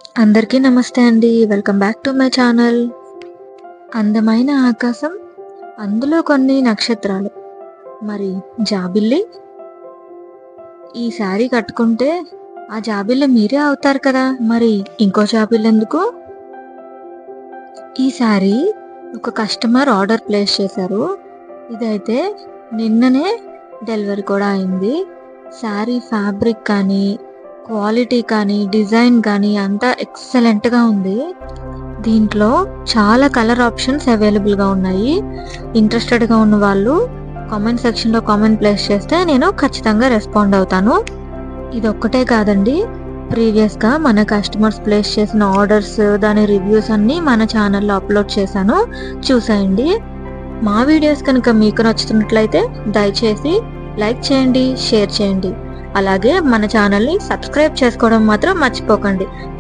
అందరికీ నమస్తే అండి. Welcome back to my channel. అందమైన ఆకాశం, అందులో కొన్ని నక్షత్రాలు, మరి జాబిల్లి. ఈ శారీ కట్టుకుంటే ఆ జాబిల్లి మీరే అవుతారు కదా, మరి ఇంకో జాబిల్లి ఎందుకు? ఈ శారీ ఒక కస్టమర్ ఆర్డర్ ప్లేస్ చేశారు. ఇదైతే నిన్ననే డెలివరీ కూడా అయింది. శారీ ఫ్యాబ్రిక్ కానీ, క్వాలిటీ కానీ, డిజైన్ కానీ అంతా ఎక్సలెంట్గా ఉంది. దీంట్లో చాలా కలర్ ఆప్షన్స్ అవైలబుల్గా ఉన్నాయి. ఇంట్రెస్టెడ్గా ఉన్న వాళ్ళు కామెంట్ సెక్షన్లో కామెంట్ ప్లేస్ చేస్తే నేను ఖచ్చితంగా రెస్పాండ్ అవుతాను. ఇది ఒక్కటే కాదండి, ప్రీవియస్గా మన కస్టమర్స్ ప్లేస్ చేసిన ఆర్డర్స్, దాని రివ్యూస్ అన్నీ మన ఛానల్లో అప్లోడ్ చేశాను, చూసేయండి. మా వీడియోస్ కనుక మీకు నచ్చుతున్నట్లయితే దయచేసి లైక్ చేయండి, షేర్ చేయండి. అలాగే మన ఛానల్ని సబ్స్క్రైబ్ చేసుకోవడం మాత్రం మర్చిపోకండి.